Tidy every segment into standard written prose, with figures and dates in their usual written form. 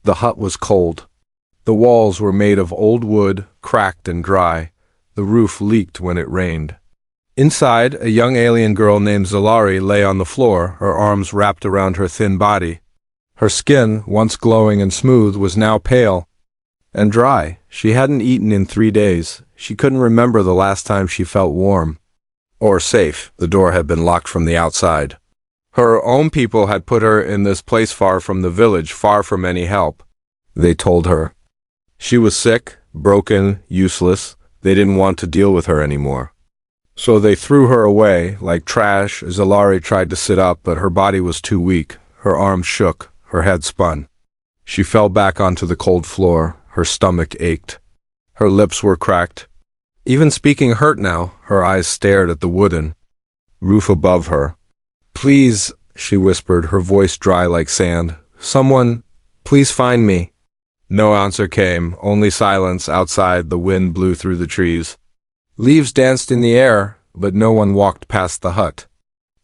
The hut was cold. The walls were made of old wood, cracked and dry. The roof leaked when it rained. Inside, a young alien girl named Zalari lay on the floor, her arms wrapped around her thin body. Her skin, once glowing and smooth, was now pale and dry. She hadn't eaten in 3 days. She couldn't remember the last time she felt warm or safe. The door had been locked from the outside. Her own people had put her in this place far from the village, far from any help. They told her. She was sick, broken, useless. They didn't want to deal with her anymore. So they threw her away like trash. Zalari tried to sit up, but her body was too weak. Her arms shook, her head spun. She fell back onto the cold floor. Her stomach ached. Her lips were cracked. Even speaking hurt now. Her eyes stared at the wooden roof above her. "Please," she whispered, her voice dry like sand. "Someone, please find me." No answer came, only silence outside. The wind blew through the trees. Leaves danced in the air, but no one walked past the hut.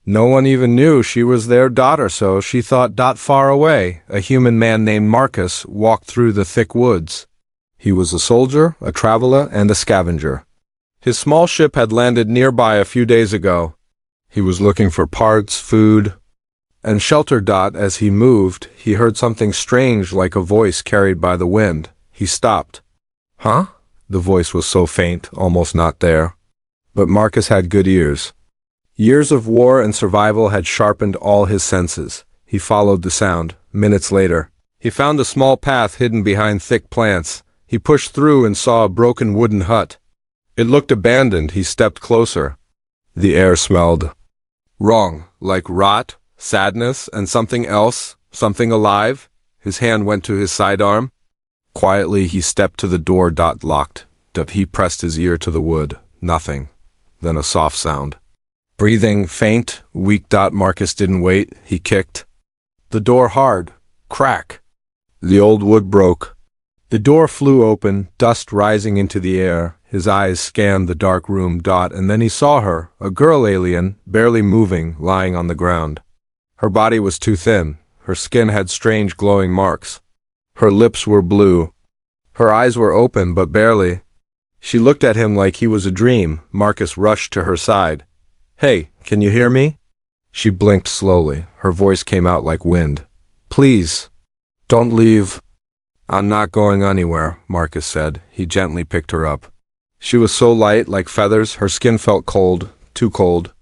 No one even knew she was their daughter, so she thought. Far away, a human man named Marcus walked through the thick woods. He was a soldier, a traveler, and a scavenger. His small ship had landed nearby a few days ago. He was looking for parts, food, and shelter. As he moved, he heard something strange, like a voice carried by the wind. He stopped. "Huh?" The voice was so faint, almost not there. But Marcus had good ears. Years of war and survival had sharpened all his senses. He followed the sound. Minutes later, he found a small path hidden behind thick plants. He pushed through and saw a broken wooden hut. It looked abandoned. He stepped closer. The air smelled wrong, like rot, sadness, and something else, something alive. His hand went to his sidearm. Quietly, he stepped to the door. Locked. He pressed his ear to the wood. Nothing. Then a soft sound. Breathing, faint, weak. Marcus didn't wait. He kicked. The door hard. Crack. The old wood broke. The door flew open, dust rising into the air. His eyes scanned the dark room. And then he saw her, a girl alien, barely moving, lying on the ground. Her body was too thin. Her skin had strange glowing marks. Her lips were blue. Her eyes were open, but barely. She looked at him like he was a dream. Marcus rushed to her side. "Hey, can you hear me?" She blinked slowly. Her voice came out like wind. "Please, don't leave." "I'm not going anywhere," Marcus said. He gently picked her up. She was so light, like feathers. Her skin felt cold, too cold.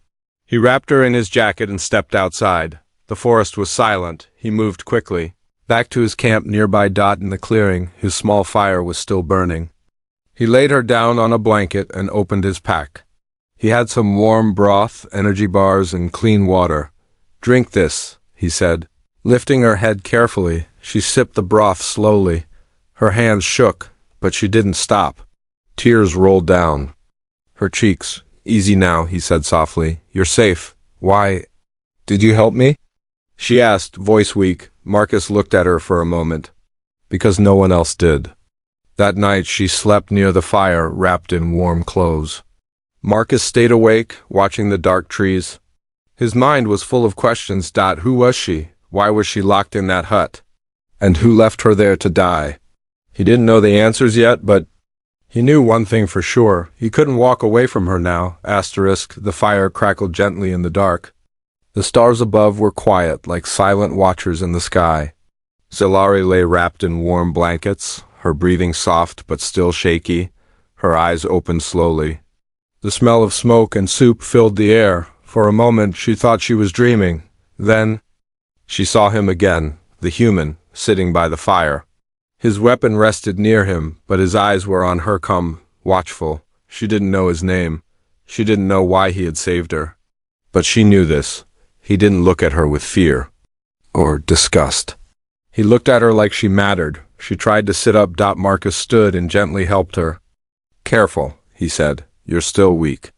He wrapped her in his jacket and stepped outside. The forest was silent. He moved quickly. Back to his camp nearby. In the clearing, his small fire was still burning. He laid her down on a blanket and opened his pack. He had some warm broth, energy bars, and clean water. "Drink this," he said. Lifting her head carefully, she sipped the broth slowly. Her hands shook, but she didn't stop. Tears rolled down her cheeks. "Easy now," he said softly. "You're safe." "Why did you help me?" she asked, voice weak. Marcus looked at her for a moment. "Because no one else did." That night she slept near the fire, wrapped in warm clothes. Marcus stayed awake, watching the dark trees. His mind was full of questions. Who was she? Why was she locked in that hut? And who left her there to die? He didn't know the answers yet, but he knew one thing for sure. He couldn't walk away from her now. The fire crackled gently in the dark. The stars above were quiet, like silent watchers in the sky. Zalari lay wrapped in warm blankets, her breathing soft but still shaky, her eyes opened slowly. The smell of smoke and soup filled the air. For a moment she thought she was dreaming. Then she saw him again, the human, sitting by the fire. His weapon rested near him, but his eyes were on her, watchful. She didn't know his name. She didn't know why he had saved her. But she knew this. He didn't look at her with fear or disgust. He looked at her like she mattered. She tried to sit up. Marcus stood and gently helped her. "Careful," he said. "You're still weak."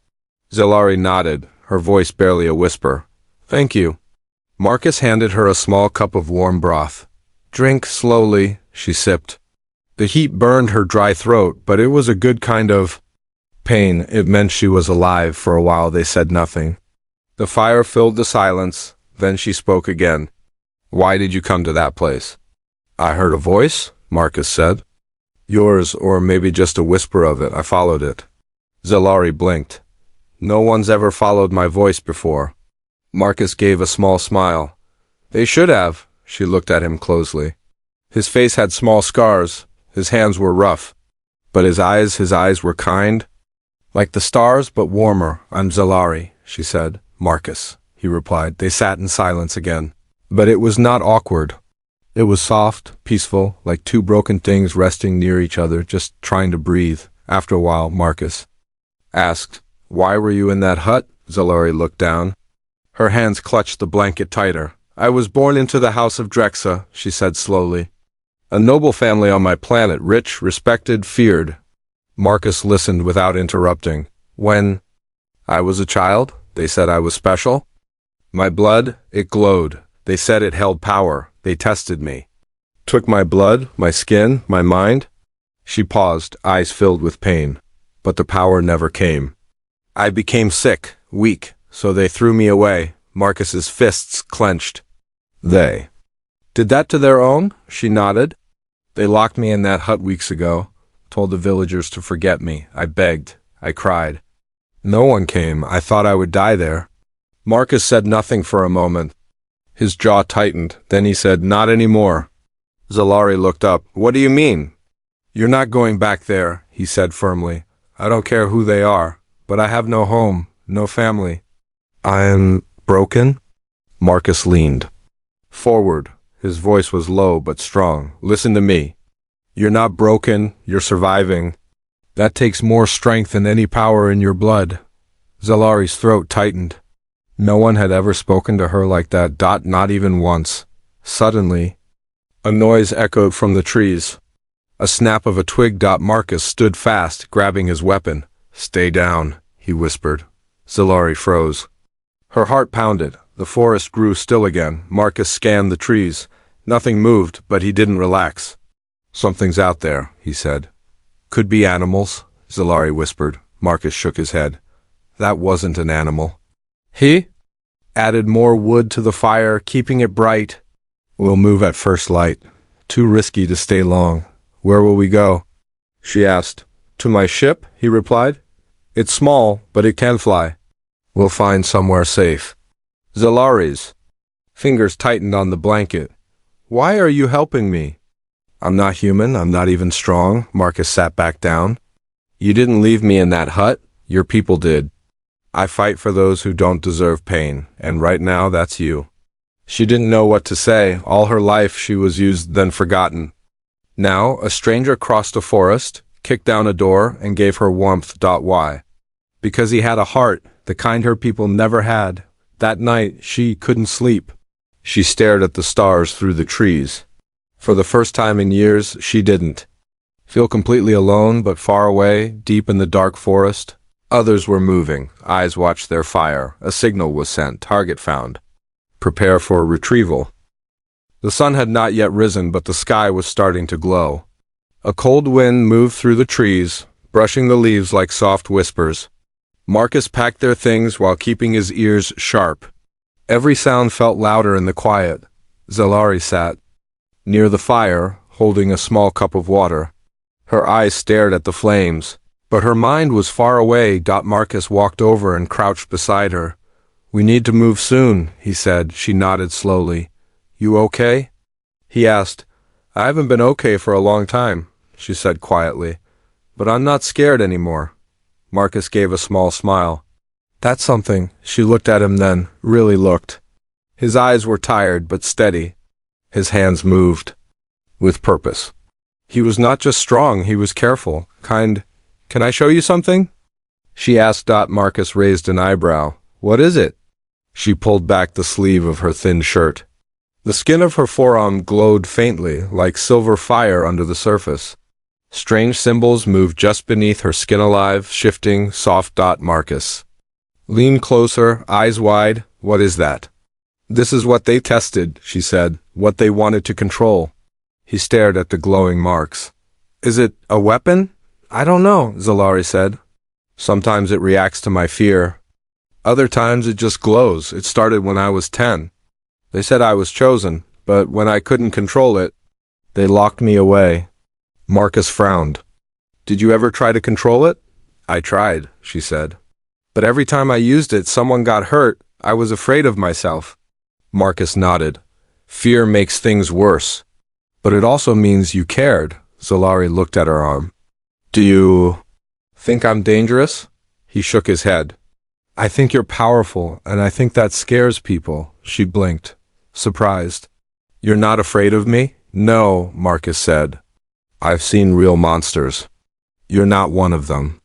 Zalari nodded, her voice barely a whisper. "Thank you." Marcus handed her a small cup of warm broth. "Drink slowly," she sipped. The heat burned her dry throat, but it was a good kind of pain. It meant she was alive. For a while they said nothing. The fire filled the silence. Then she spoke again. "Why did you come to that place?" I heard a voice, Marcus said. Yours, or maybe just a whisper of it. I followed it. Zalari blinked. No one's ever followed my voice before. Marcus gave a small smile. They should have. She looked at him closely. His face had small scars. His hands were rough. But his eyes were kind. Like the stars, but warmer. I'm Zalari, she said. Marcus, he replied. They sat in silence again. But it was not awkward. It was soft, peaceful, like two broken things resting near each other, just trying to breathe. After a while, Marcus asked, Why were you in that hut? Zalari looked down. Her hands clutched the blanket tighter. I was born into the house of Drexa, she said slowly. A noble family on my planet, rich, respected, feared. Marcus listened without interrupting. When I was a child, they said I was special. My blood, it glowed. They said it held power. They tested me. Took my blood, my skin, my mind. She paused, eyes filled with pain. But the power never came. I became sick, weak, so they threw me away. Marcus's fists clenched. They did that to their own? She nodded. They locked me in that hut weeks ago, told the villagers to forget me. I begged. I cried. No one came. I thought I would die there. Marcus said nothing for a moment. His jaw tightened. Then he said, Not anymore. Zalari looked up. What do you mean? You're not going back there, he said firmly. I don't care who they are, but I have no home, no family. I am broken? Marcus leaned forward. His voice was low but strong. Listen to me. You're not broken, you're surviving. That takes more strength than any power in your blood. Zalari's throat tightened. No one had ever spoken to her like that, not even once. Suddenly, a noise echoed from the trees. A snap of a twig. Marcus stood fast, grabbing his weapon. Stay down, he whispered. Zalari froze. Her heart pounded. The forest grew still again. Marcus scanned the trees. Nothing moved, but he didn't relax. Something's out there, he said. Could be animals, Zalari whispered. Marcus shook his head. That wasn't an animal. He added more wood to the fire, keeping it bright. We'll move at first light. Too risky to stay long. Where will we go? She asked. To my ship, he replied. It's small, but it can fly. We'll find somewhere safe. Zalari's fingers tightened on the blanket. Why are you helping me? I'm not human, I'm not even strong. Marcus sat back down. You didn't leave me in that hut, your people did. I fight for those who don't deserve pain, and right now that's you. She didn't know what to say. All her life she was used then forgotten. Now a stranger crossed a forest, kicked down a door, and gave her warmth. Why? Because he had a heart, the kind her people never had. That night she couldn't sleep. She stared at the stars through the trees. For the first time in years, she didn't feel completely alone, but far away, deep in the dark forest. Others were moving. Eyes watched their fire. A signal was sent. Target found. Prepare for retrieval. The sun had not yet risen, but the sky was starting to glow. A cold wind moved through the trees, brushing the leaves like soft whispers. Marcus packed their things while keeping his ears sharp. Every sound felt louder in the quiet. Zalari sat near the fire, holding a small cup of water. Her eyes stared at the flames, but her mind was far away. Marcus walked over and crouched beside her. We need to move soon, he said. She nodded slowly. You okay? He asked. I haven't been okay for a long time, she said quietly, but I'm not scared anymore. Marcus gave a small smile. That's something. She looked at him then, really looked. His eyes were tired but steady. His hands moved with purpose. He was not just strong, he was careful, kind. Can I show you something? She asked. Marcus raised an eyebrow. What is it? She pulled back the sleeve of her thin shirt. The skin of her forearm glowed faintly, like silver fire under the surface. Strange symbols moved just beneath her skin, alive, shifting, soft. Marcus leaned closer, eyes wide. What is that? This is what they tested, she said, what they wanted to control. He stared at the glowing marks. Is it a weapon? I don't know, Zalari said. Sometimes it reacts to my fear. Other times it just glows. It started when I was 10. They said I was chosen, but when I couldn't control it, They locked me away. Marcus frowned. Did you ever try to control it? I tried, she said. But every time I used it, someone got hurt. I was afraid of myself. Marcus nodded. Fear makes things worse. But it also means you cared. Zalari looked at her arm. Do you think I'm dangerous? He shook his head. I think you're powerful, and I think that scares people. She blinked, surprised. You're not afraid of me? No, Marcus said. I've seen real monsters. You're not one of them.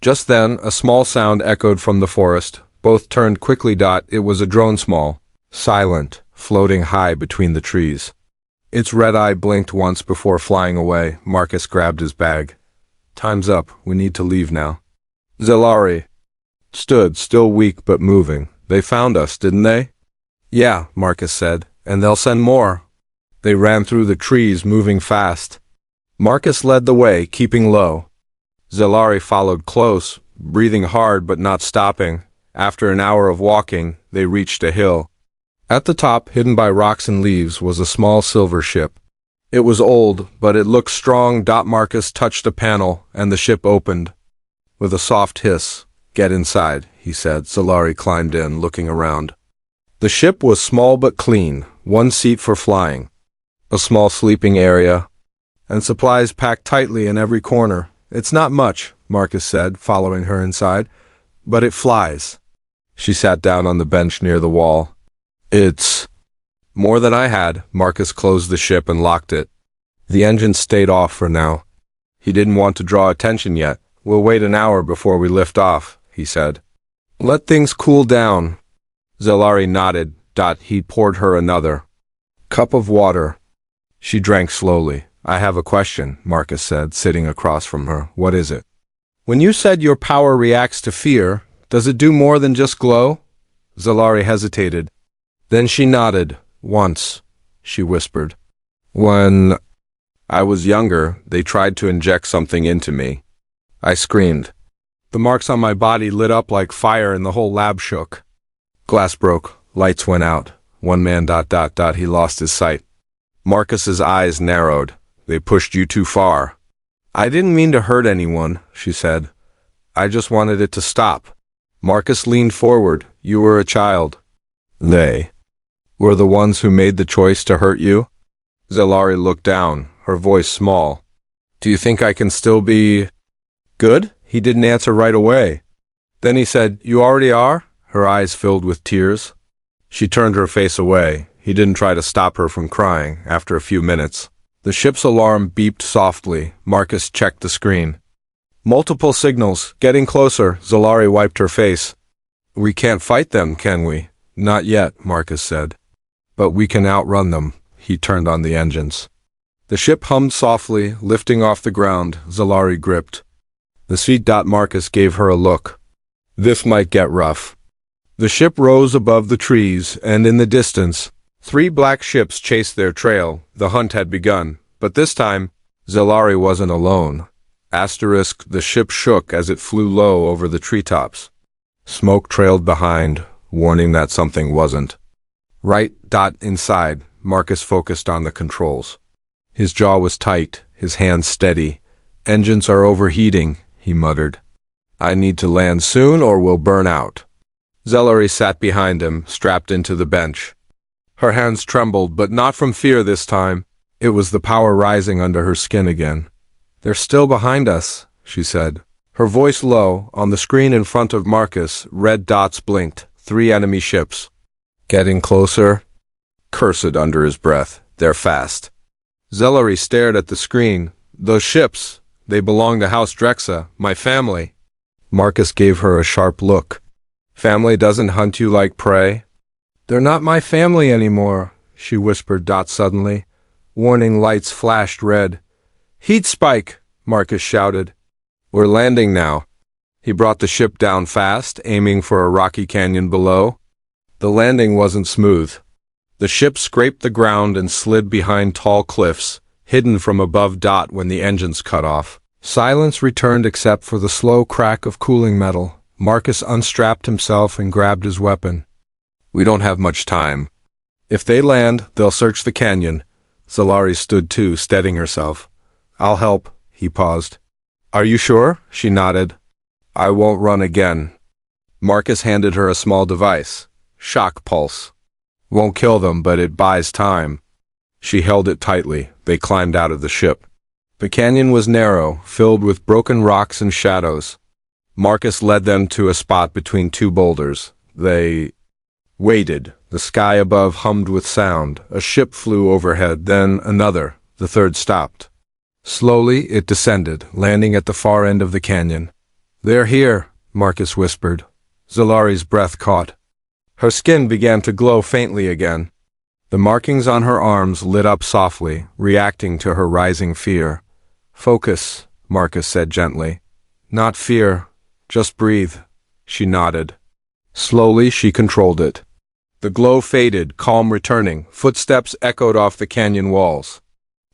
Just then, a small sound echoed from the forest. Both turned quickly. It was a drone, small, silent, floating high between the trees. Its red eye blinked once before flying away. Marcus grabbed his bag. Time's up. We need to leave now. Zalari stood, still weak but moving. They found us, didn't they? Yeah, Marcus said, and they'll send more. They ran through the trees, moving fast. Marcus led the way, keeping low. Zalari followed close, breathing hard but not stopping. After an hour of walking, they reached a hill. At the top, hidden by rocks and leaves, was a small silver ship. It was old, but it looked strong. Marcus touched a panel, and the ship opened. With a soft hiss, "Get inside," he said. Zalari climbed in, looking around. The ship was small but clean, one seat for flying, a small sleeping area, and supplies packed tightly in every corner. It's not much, Marcus said, following her inside, but it flies. She sat down on the bench near the wall. It's more than I had. Marcus closed the ship and locked it. The engine stayed off for now. He didn't want to draw attention yet. We'll wait an hour before we lift off, he said. Let things cool down. Zalari nodded. He poured her another cup of water. She drank slowly. I have a question, Marcus said, sitting across from her. What is it? When you said your power reacts to fear, does it do more than just glow? Zalari hesitated. Then she nodded. Once, she whispered. When I was younger, they tried to inject something into me. I screamed. The marks on my body lit up like fire and the whole lab shook. Glass broke. Lights went out. One man ... He lost his sight. Marcus's eyes narrowed. They pushed you too far. I didn't mean to hurt anyone, she said. I just wanted it to stop. Marcus leaned forward. You were a child. They were the ones who made the choice to hurt you? Zalari looked down, her voice small. Do you think I can still be good? He didn't answer right away. Then he said, You already are? Her eyes filled with tears. She turned her face away. He didn't try to stop her from crying. After a few minutes, the ship's alarm beeped softly. Marcus checked the screen. Multiple signals, getting closer. Zalari wiped her face. We can't fight them, can we? Not yet, Marcus said. But we can outrun them. He turned on the engines. The ship hummed softly, lifting off the ground. Zalari gripped the seat. Marcus gave her a look. This might get rough. The ship rose above the trees, and in the distance, 3 black ships chased their trail. The hunt had begun, but this time, Zalari wasn't alone. The ship shook as it flew low over the treetops. Smoke trailed behind, warning that something wasn't right. Inside, Marcus focused on the controls. His jaw was tight, his hands steady. Engines are overheating, he muttered. I need to land soon or we'll burn out. Zalari sat behind him, strapped into the bench. Her hands trembled, but not from fear this time. It was the power rising under her skin again. They're still behind us, she said. Her voice low. On the screen in front of Marcus, red dots blinked. 3 enemy ships. Getting closer? Cursed under his breath. They're fast. Zalari stared at the screen. Those ships, they belong to House Drexa, my family. Marcus gave her a sharp look. Family doesn't hunt you like prey? They're not my family anymore, she whispered. Suddenly, warning lights flashed red. Heat spike, Marcus shouted. We're landing now. He brought the ship down fast, aiming for a rocky canyon below. The landing wasn't smooth. The ship scraped the ground and slid behind tall cliffs, hidden from above. When the engines cut off, silence returned except for the slow crack of cooling metal. Marcus unstrapped himself and grabbed his weapon. We don't have much time. If they land, they'll search the canyon. Zalari stood too, steadying herself. I'll help, he paused. Are you sure? She nodded. I won't run again. Marcus handed her a small device. Shock pulse. Won't kill them, but it buys time. She held it tightly. They climbed out of the ship. The canyon was narrow, filled with broken rocks and shadows. Marcus led them to a spot between two boulders. They waited. The sky above hummed with sound. A ship flew overhead, then another. The third stopped. Slowly, it descended, landing at the far end of the canyon. They're here, Marcus whispered. Zalari's breath caught. Her skin began to glow faintly again. The markings on her arms lit up softly, reacting to her rising fear. Focus, Marcus said gently. Not fear, just breathe. She nodded. Slowly, she controlled it. The glow faded, calm returning. Footsteps echoed off the canyon walls.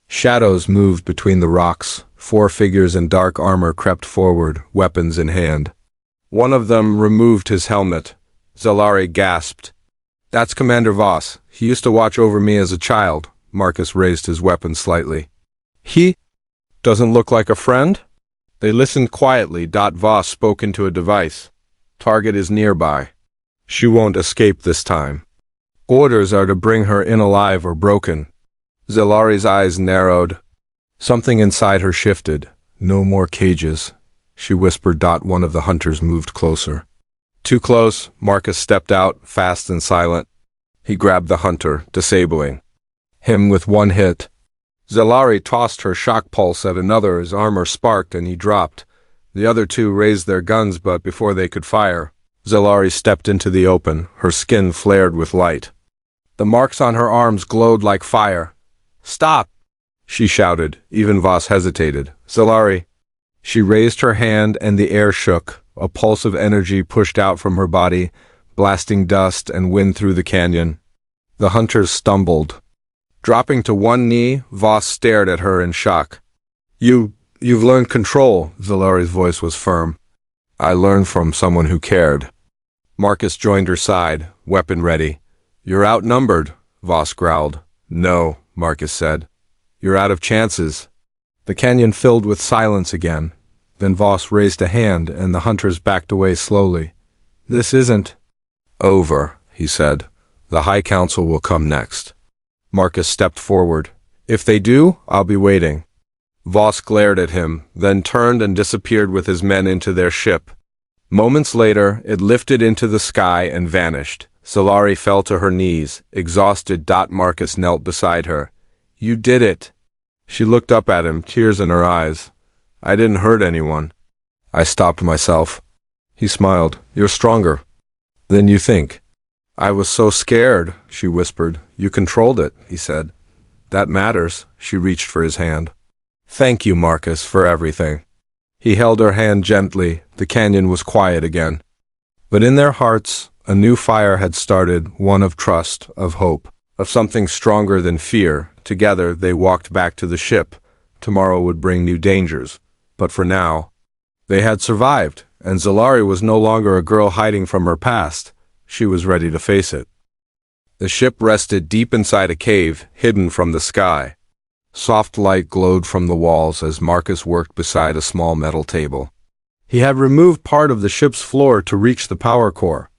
Shadows moved between the rocks. 4 figures in dark armor crept forward, weapons in hand. One of them removed his helmet. Zalari gasped. That's Commander Voss. He used to watch over me as a child. Marcus raised his weapon slightly. He doesn't look like a friend? They listened quietly. Voss spoke into a device. Target is nearby. She won't escape this time. Orders are to bring her in alive or broken. Zalari's eyes narrowed. Something inside her shifted. No more cages, she whispered. One of the hunters moved closer. Too close, Marcus stepped out, fast and silent. He grabbed the hunter, disabling him with one hit. Zalari tossed her shock pulse at another. His armor sparked and he dropped. The other 2 raised their guns, but before they could fire, Zalari stepped into the open. Her skin flared with light. The marks on her arms glowed like fire. Stop! She shouted. Even Voss hesitated. Zalari. She raised her hand and the air shook. A pulse of energy pushed out from her body, blasting dust and wind through the canyon. The hunters stumbled. Dropping to one knee, Voss stared at her in shock. You've learned control, Zalari's voice was firm. I learned from someone who cared. Marcus joined her side, weapon ready. You're outnumbered, Voss growled. No, Marcus said. You're out of chances. The canyon filled with silence again. Then Voss raised a hand and the hunters backed away slowly. This isn't over, he said. The High Council will come next. Marcus stepped forward. If they do, I'll be waiting. Voss glared at him, then turned and disappeared with his men into their ship. Moments later, it lifted into the sky and vanished. Zalari fell to her knees, exhausted. Marcus knelt beside her. You did it. She looked up at him, tears in her eyes. I didn't hurt anyone. I stopped myself. He smiled. You're stronger than you think. I was so scared, she whispered. You controlled it, he said. That matters. She reached for his hand. Thank you, Marcus, for everything. He held her hand gently. The canyon was quiet again. But in their hearts, a new fire had started, one of trust, of hope, of something stronger than fear. Together, they walked back to the ship. Tomorrow would bring new dangers. But for now, they had survived, and Zalari was no longer a girl hiding from her past. She was ready to face it. The ship rested deep inside a cave, hidden from the sky. Soft light glowed from the walls as Marcus worked beside a small metal table. He had removed part of the ship's floor to reach the power core.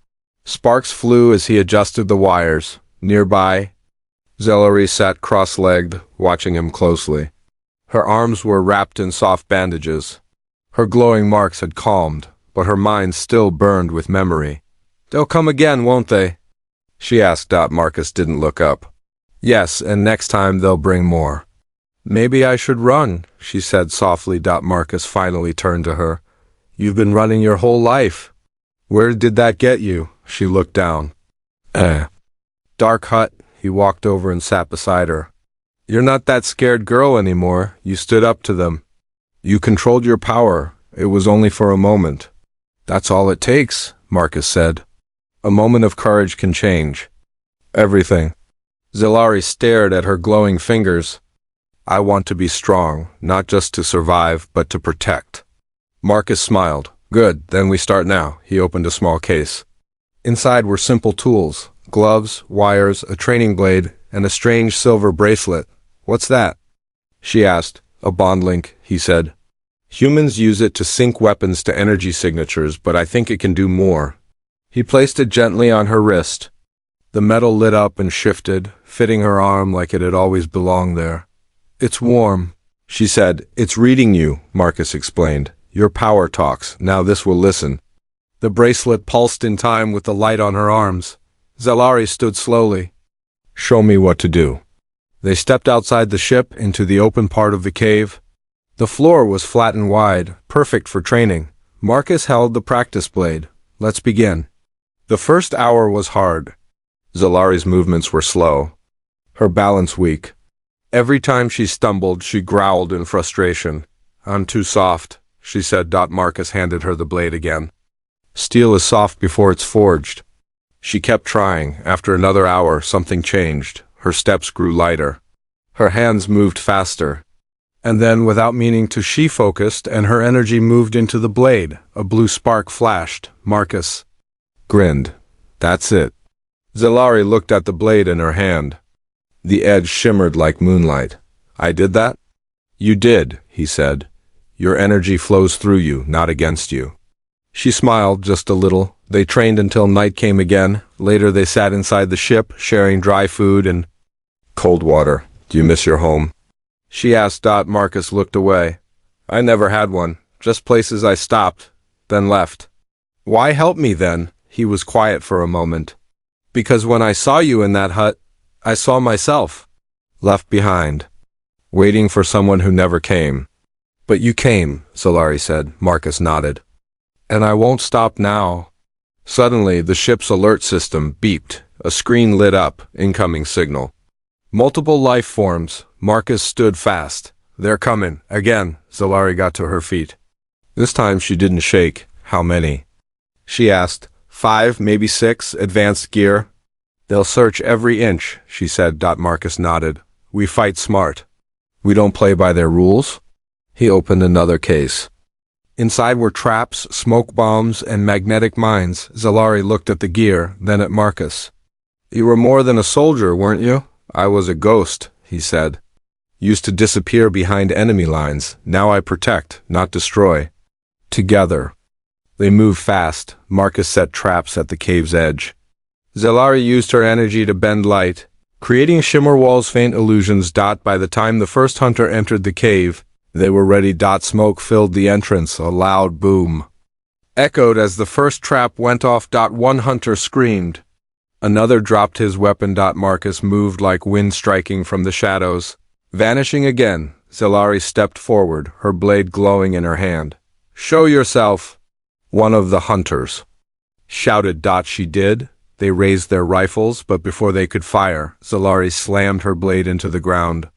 Sparks flew as he adjusted the wires. Nearby, Zalari sat cross-legged, watching him closely. Her arms were wrapped in soft bandages. Her glowing marks had calmed, but her mind still burned with memory. They'll come again, won't they? She asked. Marcus didn't look up. Yes, and next time they'll bring more. Maybe I should run, she said softly. Marcus finally turned to her. You've been running your whole life. Where did that get you? She looked down. Dark hut. He walked over and sat beside her. You're not that scared girl anymore. You stood up to them. You controlled your power. It was only for a moment. That's all it takes, Marcus said. A moment of courage can change everything. Zalari stared at her glowing fingers. I want to be strong, not just to survive, but to protect. Marcus smiled. Good, then we start now. He opened a small case. Inside were simple tools, gloves, wires, a training blade, and a strange silver bracelet. What's that? She asked. A bond link, he said. Humans use it to sync weapons to energy signatures, but I think it can do more. He placed it gently on her wrist. The metal lit up and shifted, fitting her arm like it had always belonged there. It's warm, she said. It's reading you, Marcus explained. Your power talks. Now this will listen. The bracelet pulsed in time with the light on her arms. Zalari stood slowly. Show me what to do. They stepped outside the ship into the open part of the cave. The floor was flat and wide, perfect for training. Marcus held the practice blade. Let's begin. The first hour was hard. Zalari's movements were slow, her balance weak. Every time she stumbled, she growled in frustration. I'm too soft, she said. Marcus handed her the blade again. Steel is soft before it's forged. She kept trying. After another hour, something changed. Her steps grew lighter. Her hands moved faster. And then, without meaning to, she focused, and her energy moved into the blade. A blue spark flashed. Marcus grinned. That's it. Zalari looked at the blade in her hand. The edge shimmered like moonlight. I did that? You did, he said. Your energy flows through you, not against you. She smiled just a little. They trained until night came again. Later they sat inside the ship, sharing dry food and cold water. Do you miss your home? She asked. Marcus looked away. I never had one. Just places I stopped, then left. Why help me then? He was quiet for a moment. Because when I saw you in that hut, I saw myself. Left behind. Waiting for someone who never came. But you came, Zalari said. Marcus nodded. And I won't stop now. Suddenly, the ship's alert system beeped. A screen lit up. Incoming signal. Multiple life forms. Marcus stood fast. They're coming. Again. Zalari got to her feet. This time she didn't shake. How many? She asked. 5, maybe 6, advanced gear. They'll search every inch, she said. Marcus nodded. We fight smart. We don't play by their rules. He opened another case. Inside were traps, smoke bombs, and magnetic mines. Zalari looked at the gear, then at Marcus. You were more than a soldier, weren't you? I was a ghost, he said. Used to disappear behind enemy lines. Now I protect, not destroy. Together. They moved fast. Marcus set traps at the cave's edge. Zalari used her energy to bend light, creating shimmer walls, faint illusions. By the time the first hunter entered the cave, they were ready. Smoke filled the entrance. A loud boom echoed as the first trap went off. One hunter screamed. Another dropped his weapon. Marcus moved like wind striking from the shadows. Vanishing again, Zalari stepped forward, her blade glowing in her hand. Show yourself! One of the hunters shouted. She did. They raised their rifles, but before they could fire, Zalari slammed her blade into the ground.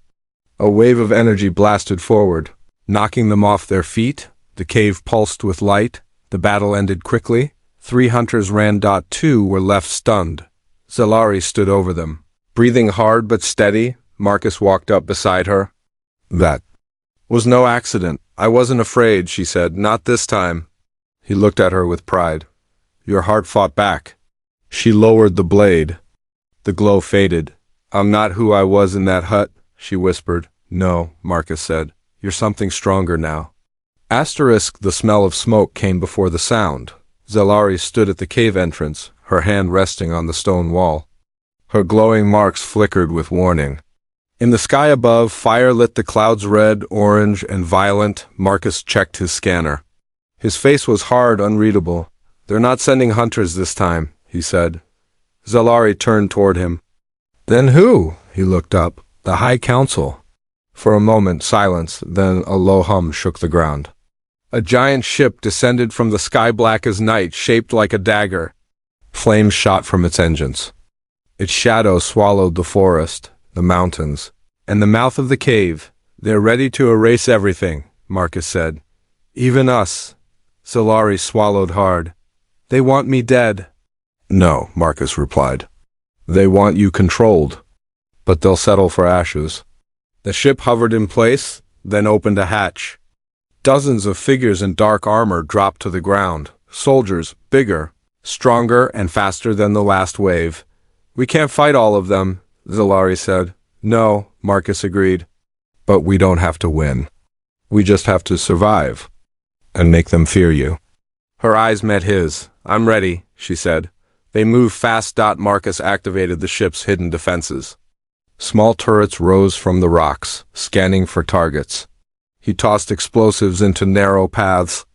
A wave of energy blasted forward, knocking them off their feet. The cave pulsed with light. The battle ended quickly. 3 hunters ran. 2 were left stunned. Zalari stood over them. Breathing hard but steady, Marcus walked up beside her. That was no accident. I wasn't afraid, she said. Not this time. He looked at her with pride. Your heart fought back. She lowered the blade. The glow faded. I'm not who I was in that hut, she whispered. No, Marcus said. You're something stronger now. The smell of smoke came before the sound. Zalari stood at the cave entrance, her hand resting on the stone wall. Her glowing marks flickered with warning. In the sky above, fire lit the clouds red, orange, and violent. Marcus checked his scanner. His face was hard, unreadable. They're not sending hunters this time, he said. Zalari turned toward him. Then who? He looked up. The High Council. For a moment, silence, then a low hum shook the ground. A giant ship descended from the sky, black as night, shaped like a dagger. Flames shot from its engines. Its shadow swallowed the forest, the mountains, and the mouth of the cave. They're ready to erase everything, Marcus said. Even us. Zalari swallowed hard. They want me dead. No, Marcus replied. They want you controlled. But they'll settle for ashes. The ship hovered in place, then opened a hatch. Dozens of figures in dark armor dropped to the ground. Soldiers, bigger, stronger, and faster than the last wave. We can't fight all of them, Zalari said. No, Marcus agreed. But we don't have to win. We just have to survive. And make them fear you. Her eyes met his. I'm ready, she said. They moved fast. Marcus activated the ship's hidden defenses. Small turrets rose from the rocks, scanning for targets. He tossed explosives into narrow paths.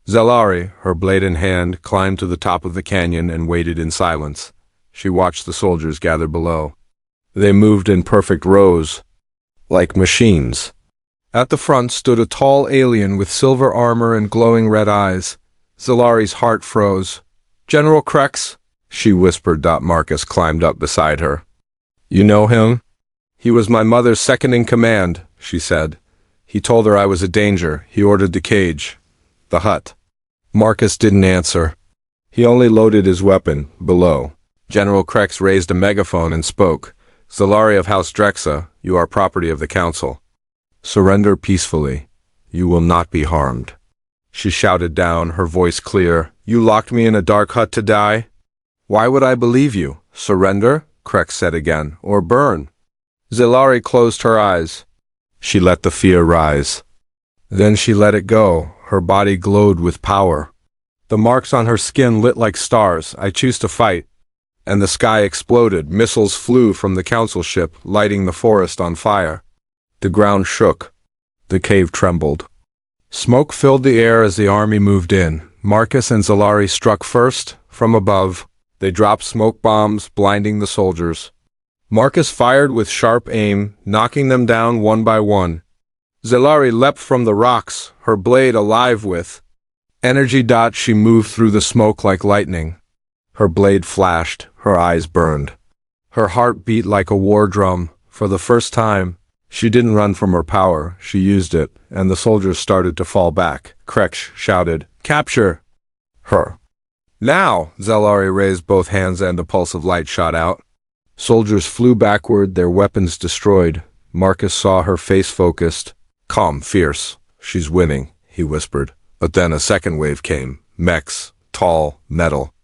Zellari, her blade in hand, climbed to the top of the canyon and waited in silence. She watched the soldiers gather below. They moved in perfect rows, like machines. At the front stood a tall alien with silver armor and glowing red eyes. Zellari's heart froze. General Krex, she whispered. Marcus climbed up beside her. You know him? He was my mother's second in command, she said. He told her I was a danger. He ordered the cage. The hut. Marcus didn't answer. He only loaded his weapon, below. General Krex raised a megaphone and spoke. Zellari of House Drexa, you are property of the Council. Surrender peacefully. You will not be harmed. She shouted down, her voice clear. You locked me in a dark hut to die? Why would I believe you? Surrender? Krex said again. Or burn? Zellari closed her eyes. She let the fear rise. Then she let it go. Her body glowed with power. The marks on her skin lit like stars. I choose to fight. And the sky exploded. Missiles flew from the council ship, lighting the forest on fire. The ground shook. The cave trembled. Smoke filled the air as the army moved in. Marcus and Zellari struck first, from above. They dropped smoke bombs, blinding the soldiers. Marcus fired with sharp aim, knocking them down one by one. Zellari leapt from the rocks, her blade alive with energy. She moved through the smoke like lightning. Her blade flashed, her eyes burned. Her heart beat like a war drum. For the first time, she didn't run from her power, she used it, and the soldiers started to fall back. Krex shouted, Capture her. Now! Zellari raised both hands and a pulse of light shot out. Soldiers flew backward, their weapons destroyed. Marcus saw her face focused. Calm, fierce. She's winning, he whispered. But then a second wave came. Mechs, tall, metal.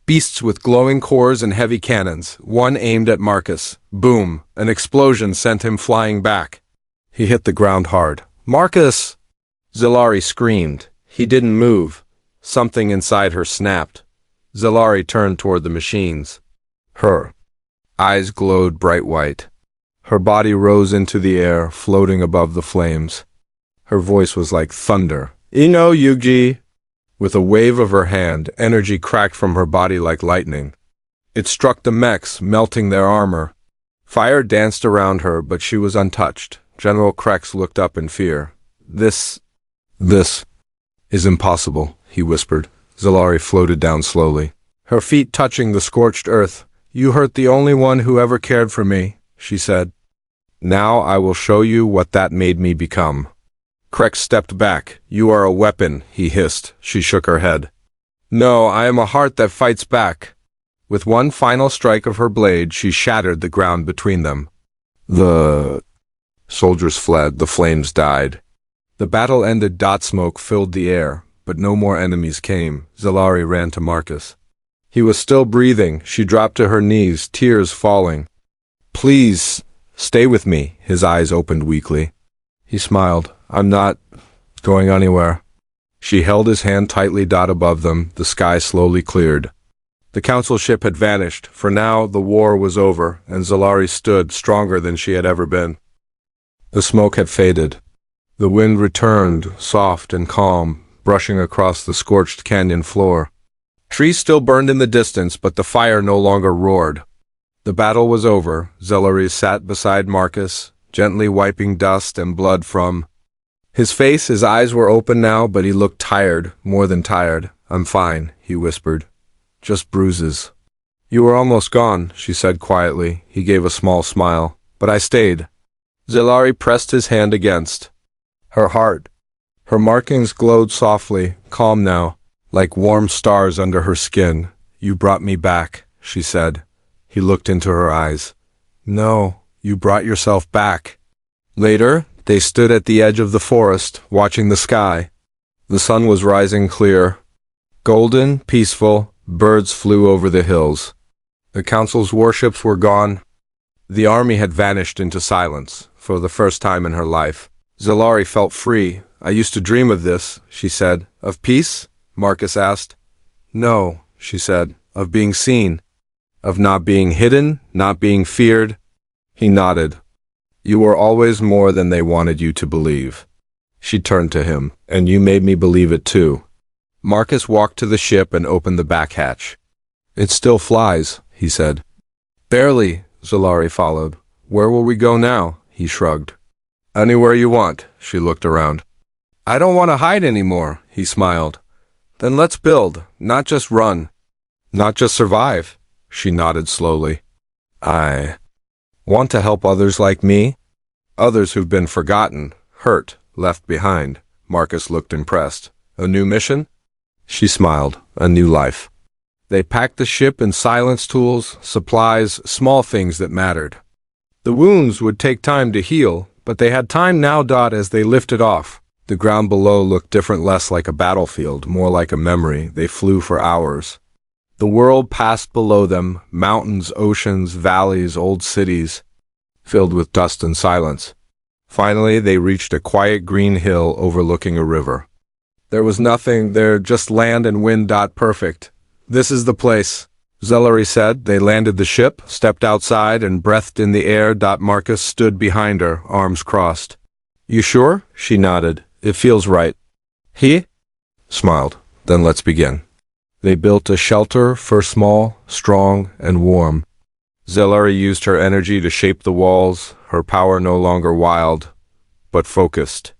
Beasts with glowing cores and heavy cannons. One aimed at Marcus. Boom! An explosion sent him flying back. He hit the ground hard. Marcus! Zellari screamed. He didn't move. Something inside her snapped. Zellari turned toward the machines. Her eyes glowed bright white. Her body rose into the air, floating above the flames. Her voice was like thunder. Ino Yuji! With a wave of her hand, energy cracked from her body like lightning. It struck the mechs, melting their armor. Fire danced around her, but she was untouched. General Krex looked up in fear. This is impossible, he whispered. Zellari floated down slowly, her feet touching the scorched earth. You hurt the only one who ever cared for me, she said. Now I will show you what that made me become. Krex stepped back. You are a weapon, he hissed. She shook her head. No, I am a heart that fights back. With one final strike of her blade, she shattered the ground between them. The soldiers fled, the flames died. The battle ended. Smoke filled the air, but no more enemies came. Zellari ran to Marcus. He was still breathing. She dropped to her knees, tears falling. Please, stay with me. His eyes opened weakly. He smiled. I'm not going anywhere. She held his hand tightly. Above them, the sky slowly cleared. The council ship had vanished. For now, the war was over, and Zellari stood stronger than she had ever been. The smoke had faded. The wind returned, soft and calm, brushing across the scorched canyon floor. Trees still burned in the distance, but the fire no longer roared. The battle was over. Zellari sat beside Marcus, gently wiping dust and blood from his face. His eyes were open now, but he looked tired, more than tired. I'm fine, he whispered. Just bruises. You were almost gone, she said quietly. He gave a small smile. But I stayed. Zellari pressed his hand against her heart. Her markings glowed softly, calm now, like warm stars under her skin. You brought me back, she said. He looked into her eyes. No, you brought yourself back. Later, they stood at the edge of the forest, watching the sky. The sun was rising clear. Golden, peaceful, birds flew over the hills. The council's warships were gone. The army had vanished into silence, for the first time in her life. Zalari felt free. I used to dream of this, she said. Of peace? Marcus asked. No, she said. Of being seen. Of not being hidden, not being feared. He nodded. You were always more than they wanted you to believe. She turned to him. And you made me believe it too. Marcus walked to the ship and opened the back hatch. It still flies, he said. Barely, Zalari followed. Where will we go now? He shrugged. Anywhere you want, she looked around. I don't want to hide anymore, he smiled. Then let's build, not just run. Not just survive, she nodded slowly. I want to help others like me? Others who've been forgotten, hurt, left behind. Marcus looked impressed. A new mission? She smiled. A new life. They packed the ship in silence tools, supplies, small things that mattered. The wounds would take time to heal, but they had time now. As they lifted off, the ground below looked different, less like a battlefield, more like a memory. They flew for hours. The world passed below them, mountains, oceans, valleys, old cities, filled with dust and silence. Finally, they reached a quiet green hill overlooking a river. There was nothing there, just land and wind. Perfect. This is the place, Zalari said. They landed the ship, stepped outside, and breathed in the air. Marcus stood behind her, arms crossed. You sure? She nodded. It feels right. He smiled. Then let's begin. They built a shelter for small, strong, and warm. Zalari used her energy to shape the walls, her power no longer wild, but focused.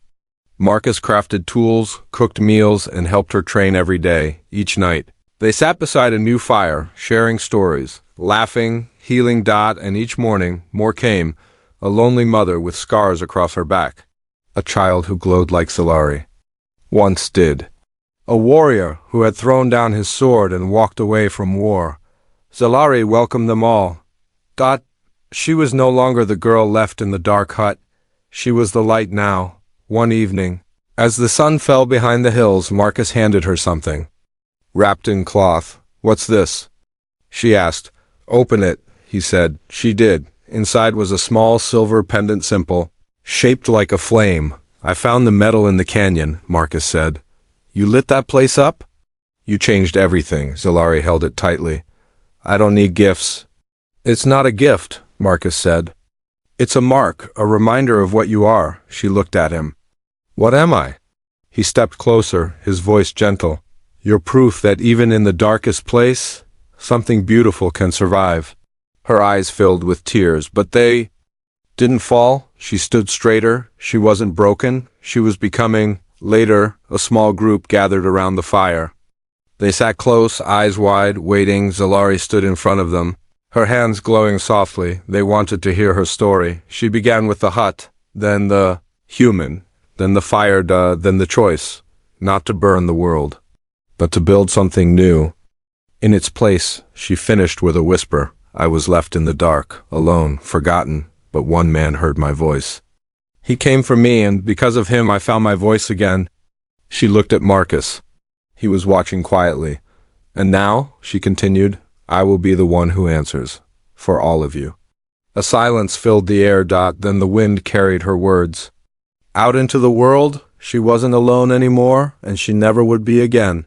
Marcus crafted tools, cooked meals, and helped her train every day, each night. They sat beside a new fire, sharing stories, laughing, healing. And each morning, more came, a lonely mother with scars across her back. A child who glowed like Zalari once did. A warrior who had thrown down his sword and walked away from war. Zalari welcomed them all. She was no longer the girl left in the dark hut. She was the light now. One evening, as the sun fell behind the hills, Marcus handed her something. Wrapped in cloth. What's this? She asked. Open it, he said. She did. Inside was a small silver pendant, simple, shaped like a flame. I found the metal in the canyon, Marcus said. You lit that place up? You changed everything. Zalari held it tightly. I don't need gifts. It's not a gift, Marcus said. It's a mark, a reminder of what you are. She looked at him. What am I? He stepped closer, his voice gentle. You're proof that even in the darkest place, something beautiful can survive. Her eyes filled with tears, but they didn't fall. She stood straighter. She wasn't broken. She was becoming. Later, a small group gathered around the fire. They sat close, eyes wide, waiting. Zalari stood in front of them, her hands glowing softly. They wanted to hear her story. She began with the hut, then the human, then the fire, then the choice, not to burn the world, but to build something new. In its place, she finished with a whisper. I was left in the dark, alone, forgotten, but one man heard my voice. He came for me, and because of him I found my voice again. She looked at Marcus. He was watching quietly. And now, she continued, I will be the one who answers, for all of you. A silence filled the air. Then the wind carried her words. Out into the world, she wasn't alone anymore, and she never would be again.